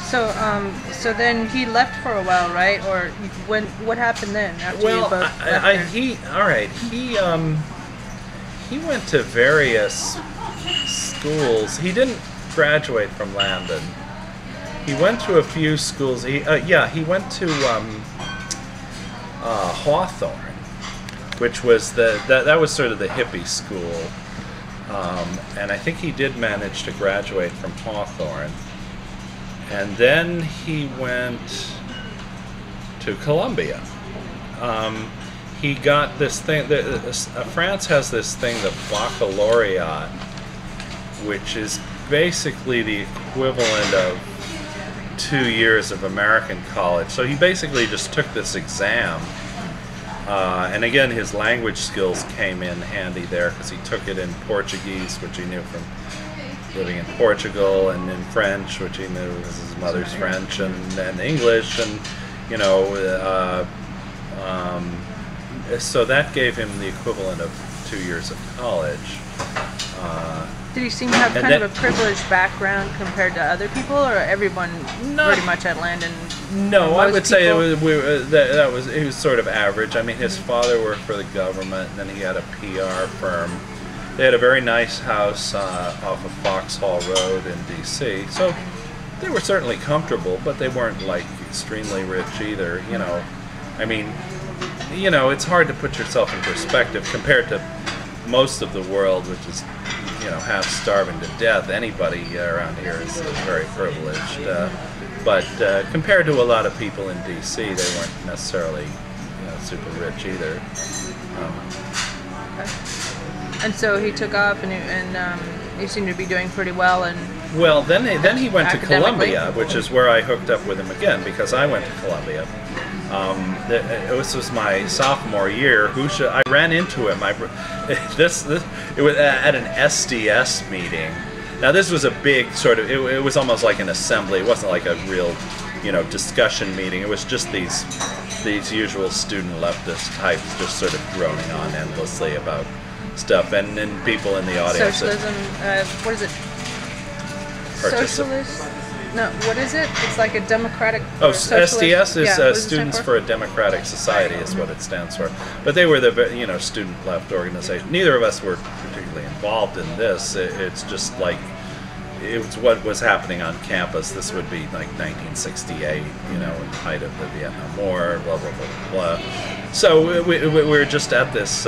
So then he left for a while, right? Or what happened then after you Well, both left he went to various schools. He didn't graduate from Landon. He went to a few schools. He went to Hawthorne, which was that was sort of the hippie school, and I think he did manage to graduate from Hawthorne. And then he went to Columbia. He got this thing. France has this thing, the baccalaureate, which is basically the equivalent of 2 years of American college. So he basically just took this exam. And again, his language skills came in handy there because he took it in Portuguese, which he knew from living in Portugal, and in French, which he knew was his mother's French, and English, and so that gave him the equivalent of 2 years of college. Did he seem to have kind of a privileged background compared to other people, or everyone pretty much at Landon? No, I would say he was sort of average. I mean, his father worked for the government, and then he had a PR firm. They had a very nice house off of Foxhall Road in D.C., so they were certainly comfortable, but they weren't like extremely rich either. I mean, it's hard to put yourself in perspective compared to most of the world, which is half starving to death. Anybody around here is very privileged, but compared to a lot of people in D.C., they weren't necessarily super rich either. And so he took off, and he seemed to be doing pretty well. Well, then he went to Columbia, which is where I hooked up with him again, because I went to Columbia. This was my sophomore year. I ran into him. It was at an SDS meeting. Now this was a big sort of. It was almost like an assembly. It wasn't like a real, discussion meeting. It was just these usual student leftist types just sort of droning on endlessly about stuff, and people in the audience. Socialism. What is it? Socialist. No, what is it? It's like a democratic. Oh, SDS is Students for a Democratic Society, is what it stands for. But they were the student left organization. Neither of us were particularly involved in this. It's just like it was what was happening on campus. This would be like 1968, in the height of the Vietnam War. Blah blah blah blah. So we were just at this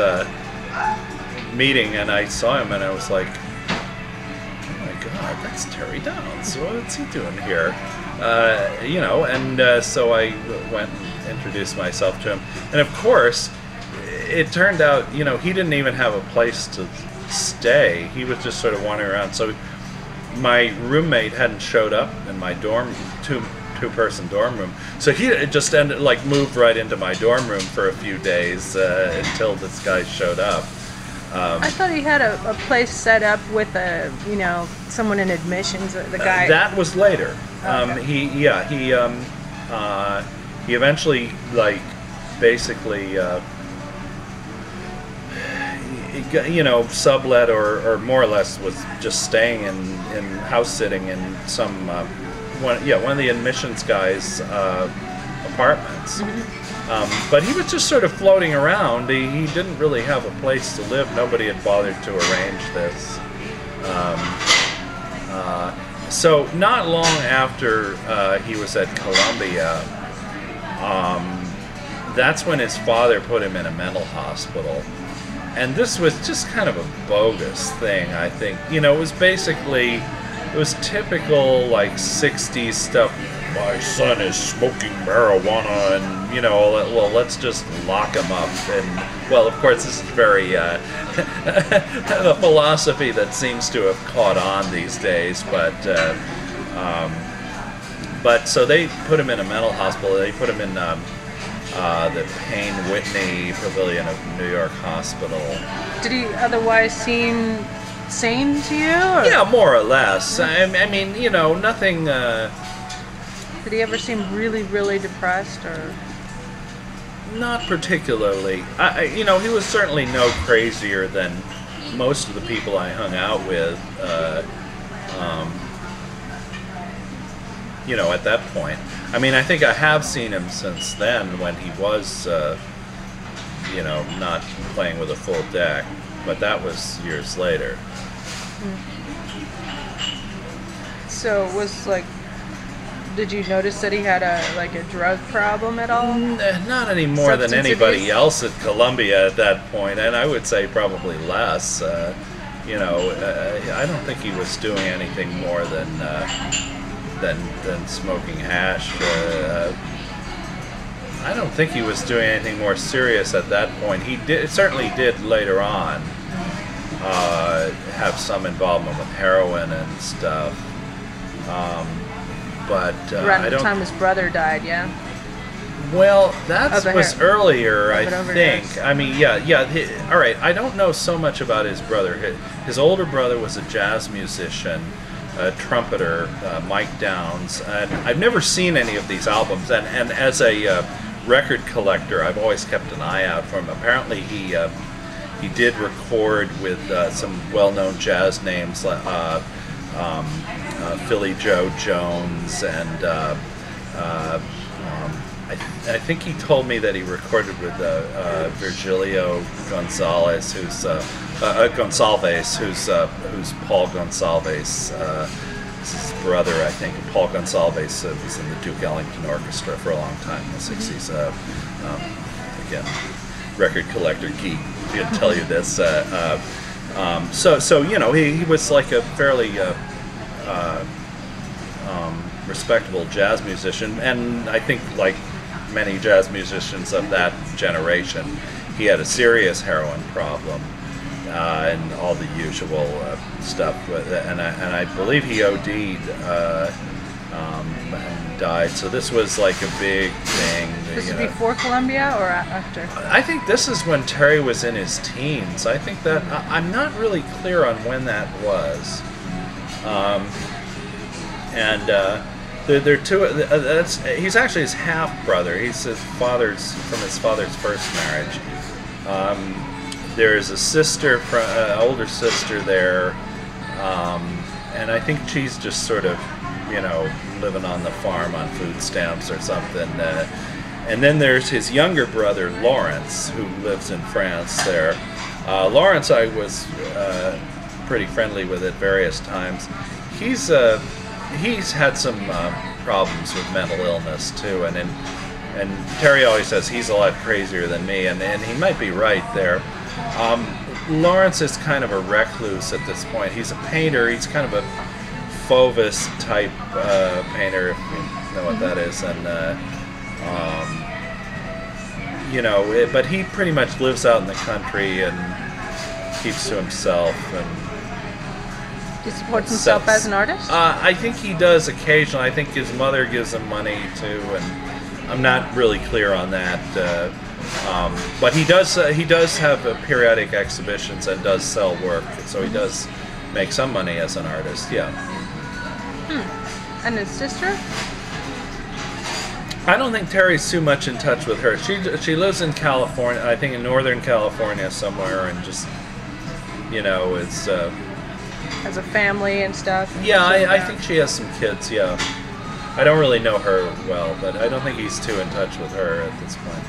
meeting, and I saw him, and I was like, God, that's Terry Downs. What's he doing here? So I went and introduced myself to him. And of course, it turned out, he didn't even have a place to stay. He was just sort of wandering around. So my roommate hadn't showed up in my dorm, two-person dorm room. So he just moved right into my dorm room for a few days until this guy showed up. I thought he had a place set up with someone in admissions. The guy that was later. Okay. He eventually basically sublet or more or less was just staying in house sitting in some one of the admissions guys' apartments. Mm-hmm. But he was just sort of floating around. He didn't really have a place to live. Nobody had bothered to arrange this. So not long after he was at Columbia, that's when his father put him in a mental hospital. And this was just kind of a bogus thing, I think. It was typical 60s stuff. My son is smoking marijuana, and let's just lock him up. And of course, this is very a philosophy that seems to have caught on these days. But so they put him in a mental hospital. They put him in the Payne Whitney Pavilion of New York Hospital. Did he otherwise seem sane to you? Or? Yeah, more or less. I mean, nothing. Did he ever seem really, really depressed, or? Not particularly. He was certainly no crazier than most of the people I hung out with. you know, at that point. I mean, I think I have seen him since then when he was, you know, not playing with a full deck, but that was years later. So it was like, did you notice that he had a drug problem at all? Not any more than anybody else at Columbia at that point, and I would say probably less. You know, I don't think he was doing anything more than smoking hash. I don't think he was doing anything more serious at that point. He certainly did later on have some involvement with heroin and stuff. But around the time his brother died, yeah. Well, that was earlier, I think. I mean, yeah. All right, I don't know so much about his brother. His older brother was a jazz musician, a trumpeter, Mike Downs, and I've never seen any of these albums. And as a record collector, I've always kept an eye out for him. Apparently, he did record with some well-known jazz names like Philly Joe Jones, and I think he told me that he recorded with Virgilio Gonzalez, who's Paul Gonsalves. This is his brother, I think. Paul Gonsalves was in the Duke Ellington Orchestra for a long time in the '60s. Again, record collector geek. He'll tell you this. So you know, he was like a fairly respectable jazz musician, and I think like many jazz musicians of that generation, he had a serious heroin problem and all the usual stuff. And I believe he OD'd and died. So this was like a big thing. This is before Columbia or after? I think this is when Terry was in his teens. I think that I'm not really clear on when that was. They're two. He's actually his half brother. He's from his father's first marriage. There's a sister, older sister there, and I think she's just sort of, you know, living on the farm on food stamps or something. And then there's his younger brother Lawrence, who lives in France. There, Lawrence, I was pretty friendly with at various times. He's had some problems with mental illness too, and Terry always says he's a lot crazier than me, and he might be right there. Lawrence is kind of a recluse at this point. He's a painter. He's kind of a Fauvis type painter, if you know what that is, and you know, but he pretty much lives out in the country and keeps to himself and. He supports himself as an artist? I think he does occasionally. I think his mother gives him money too, and I'm not really clear on that. But he does have periodic exhibitions and does sell work, so he does make some money as an artist. Yeah. And his sister? I don't think Terry's too much in touch with her. She lives in California, I think in Northern California somewhere, and just, you know, it's. Has a family and stuff. Yeah, I think she has some kids, yeah. I don't really know her well, but I don't think he's too in touch with her at this point.